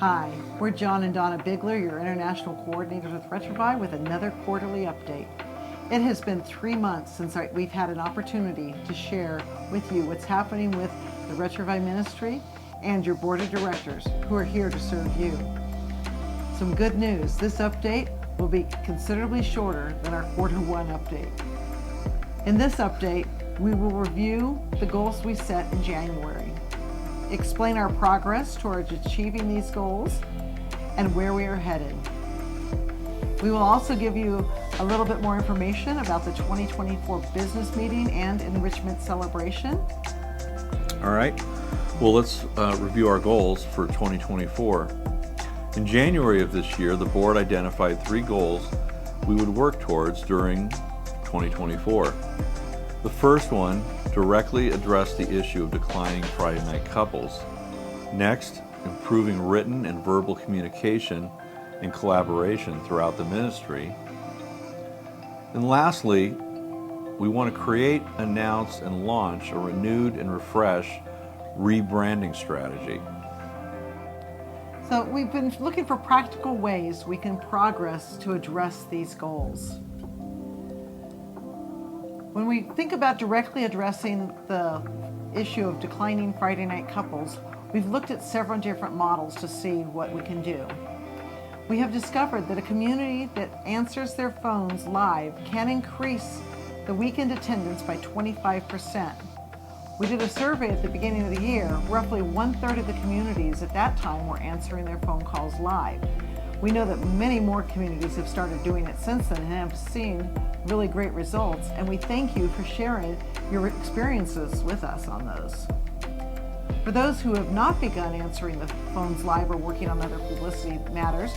Hi, we're John and Donna Bigler, your international coordinators with Retrouvaille, with another quarterly update. It has been 3 months since we've had an opportunity to share with you what's happening with the Retrouvaille ministry and your board of directors who are here to serve you. Some good news, this update will be considerably shorter than our quarter one update. In this update, we will review the goals we set in January, explain our progress towards achieving these goals, and where we are headed. We will also give you a little bit more information about the 2024 business meeting and enrichment celebration. All right, well, let's review our goals for 2024. In January of this year, the board identified 3 goals we would work towards during 2024. The first one, directly address the issue of declining Friday night couples. Next, improving written and verbal communication and collaboration throughout the ministry. And lastly, we want to create, announce, and launch a renewed and refreshed rebranding strategy. So we've been looking for practical ways we can progress to address these goals. When we think about directly addressing the issue of declining Friday night couples, we've looked at several different models to see what we can do. We have discovered that a community that answers their phones live can increase the weekend attendance by 25%. We did a survey at the beginning of the year. Roughly 1/3 of the communities at that time were answering their phone calls live. We know that many more communities have started doing it since then and have seen really great results, and we thank you for sharing your experiences with us on those. For those who have not begun answering the phones live or working on other publicity matters,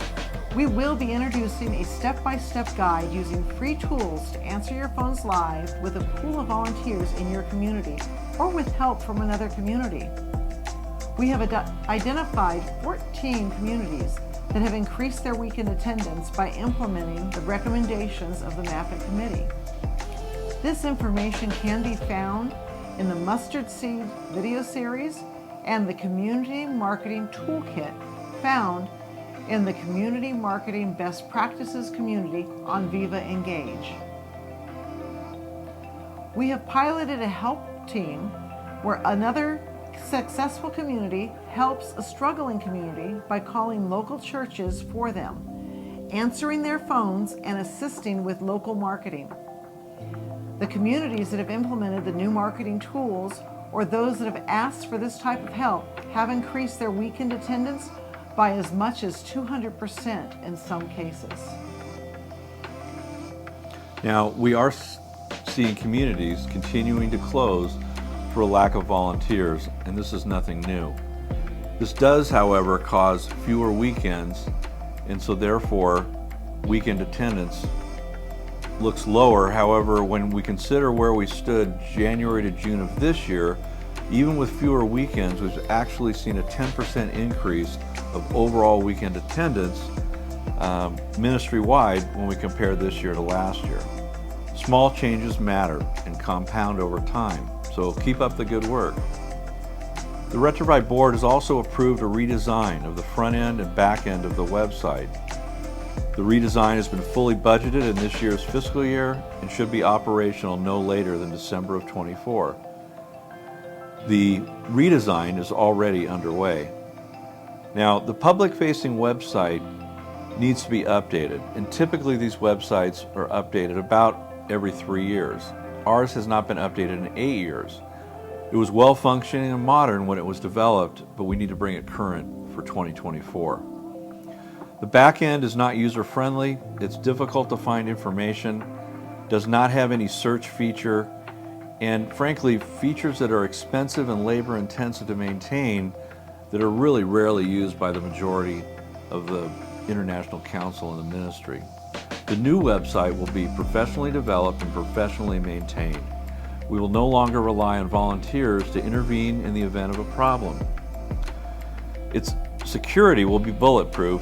we will be introducing a step-by-step guide using free tools to answer your phones live with a pool of volunteers in your community or with help from another community. We have identified 14 communities that have increased their weekend attendance by implementing the recommendations of the MAFIC committee. This information can be found in the Mustard Seed video series and the Community Marketing Toolkit found in the Community Marketing Best Practices community on Viva Engage. We have piloted a help team where another successful community helps a struggling community by calling local churches for them, answering their phones, and assisting with local marketing. The communities that have implemented the new marketing tools or those that have asked for this type of help have increased their weekend attendance by as much as 200% in some cases. Now, we are seeing communities continuing to close for a lack of volunteers, and this is nothing new. This does, however, cause fewer weekends, and so therefore weekend attendance looks lower. However, when we consider where we stood January to June of this year, even with fewer weekends, we've actually seen a 10% increase of overall weekend attendance ministry-wide when we compare this year to last year. Small changes matter and compound over time, so keep up the good work. The Retrouvaille Board has also approved a redesign of the front end and back end of the website. The redesign has been fully budgeted in this year's fiscal year and should be operational no later than December of 24. The redesign is already underway. Now, the public-facing website needs to be updated, and typically these websites are updated about every 3 years. Ours has not been updated in 8 years. It was well functioning and modern when it was developed, but we need to bring it current for 2024. The back end is not user-friendly, it's difficult to find information, does not have any search feature, and frankly, features that are expensive and labor-intensive to maintain that are really rarely used by the majority of the International Council and the ministry. The new website will be professionally developed and professionally maintained. We will no longer rely on volunteers to intervene in the event of a problem. Its security will be bulletproof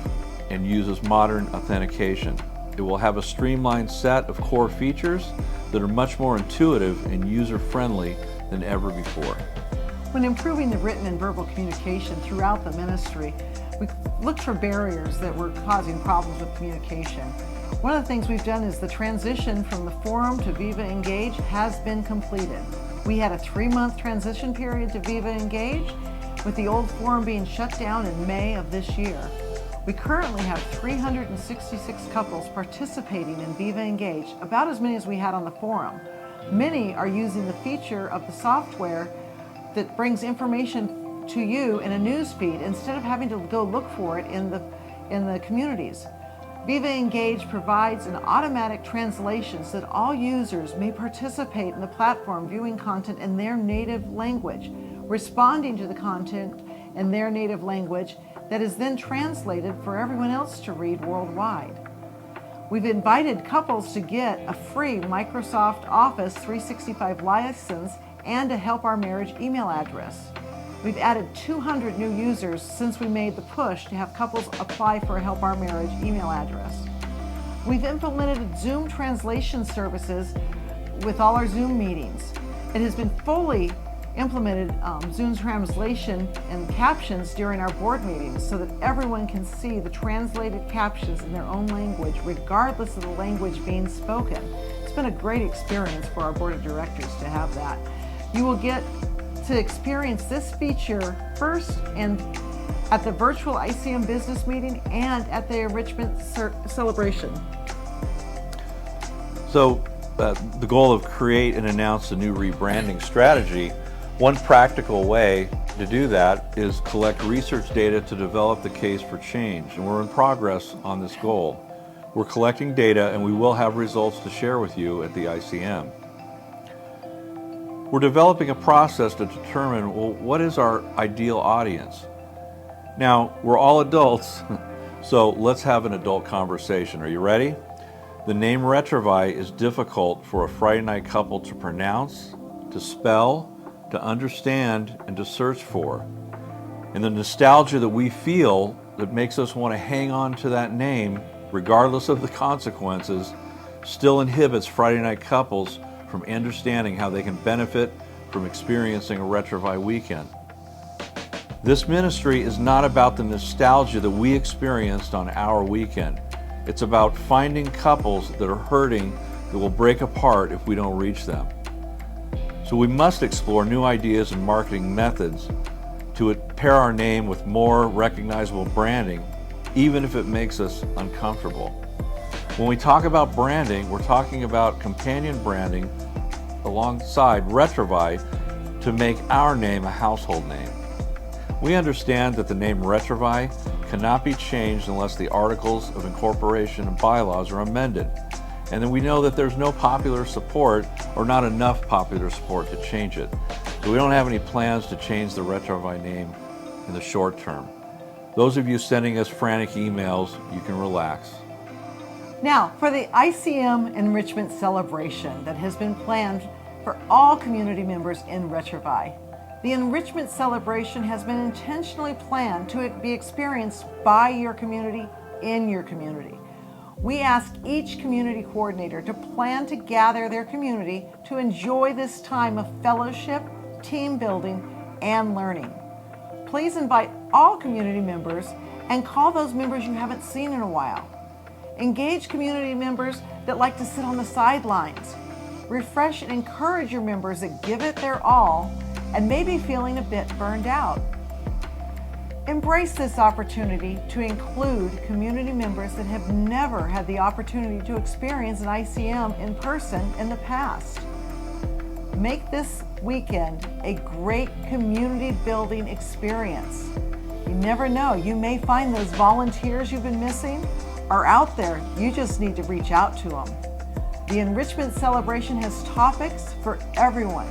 and uses modern authentication. It will have a streamlined set of core features that are much more intuitive and user-friendly than ever before. When improving the written and verbal communication throughout the ministry, We looked for barriers that were causing problems with communication. One of the things we've done is the transition from the forum to Viva Engage has been completed. We had a 3-month transition period to Viva Engage, with the old forum being shut down in May of this year. We currently have 366 couples participating in Viva Engage, about as many as we had on the forum. Many are using the feature of the software that brings information to you in a news feed instead of having to go look for it in the communities. Viva Engage provides an automatic translation so that all users may participate in the platform viewing content in their native language, responding to the content in their native language that is then translated for everyone else to read worldwide. We've invited couples to get a free Microsoft Office 365 license and a Help Our Marriage email address. We've added 200 new users since we made the push to have couples apply for a Help Our Marriage email address. We've implemented Zoom translation services with all our Zoom meetings. It has been fully implemented Zoom translation and captions during our board meetings so that everyone can see the translated captions in their own language regardless of the language being spoken. It's been a great experience for our board of directors to have that. You will get to experience this feature first and at the virtual ICM business meeting and at the enrichment celebration. So the goal of create and announce a new rebranding strategy, one practical way to do that is collect research data to develop the case for change, and we're in progress on this goal. We're collecting data and we will have results to share with you at the ICM. We're developing a process to determine, well, what is our ideal audience? Now, we're all adults, so let's have an adult conversation. Are you ready? The name Retrouvaille is difficult for a Friday night couple to pronounce, to spell, to understand, and to search for. And the nostalgia that we feel that makes us want to hang on to that name, regardless of the consequences, still inhibits Friday night couples from understanding how they can benefit from experiencing a Retrouvaille weekend. This ministry is not about the nostalgia that we experienced on our weekend. It's about finding couples that are hurting that will break apart if we don't reach them. So we must explore new ideas and marketing methods to pair our name with more recognizable branding, even if it makes us uncomfortable. When we talk about branding, we're talking about companion branding alongside Retrouvaille to make our name a household name. We understand that the name Retrouvaille cannot be changed unless the articles of incorporation and bylaws are amended, and then we know that there's no popular support or not enough popular support to change it. So we don't have any plans to change the Retrouvaille name in the short term. Those of you sending us frantic emails, you can relax. Now, for the ICM Enrichment Celebration that has been planned for all community members in Retrouvaille. The Enrichment Celebration has been intentionally planned to be experienced by your community, in your community. We ask each community coordinator to plan to gather their community to enjoy this time of fellowship, team building, and learning. Please invite all community members and call those members you haven't seen in a while. Engage community members that like to sit on the sidelines. Refresh and encourage your members that give it their all and may be feeling a bit burned out. Embrace this opportunity to include community members that have never had the opportunity to experience an ICM in person in the past. Make this weekend a great community building experience. You never know, you may find those volunteers you've been missing are out there. You just need to reach out to them. The Enrichment Celebration has topics for everyone,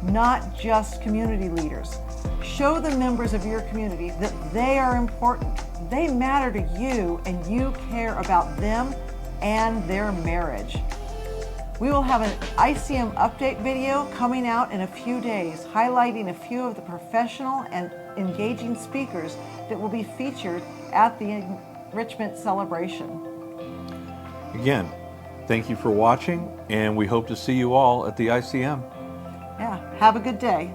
not just community leaders. Show the members of your community that they are important. They matter to you and you care about them and their marriage. We will have an ICM update video coming out in a few days, highlighting a few of the professional and engaging speakers that will be featured at the Enrichment Celebration. Again, thank you for watching, and we hope to see you all at the ICM. Yeah, have a good day.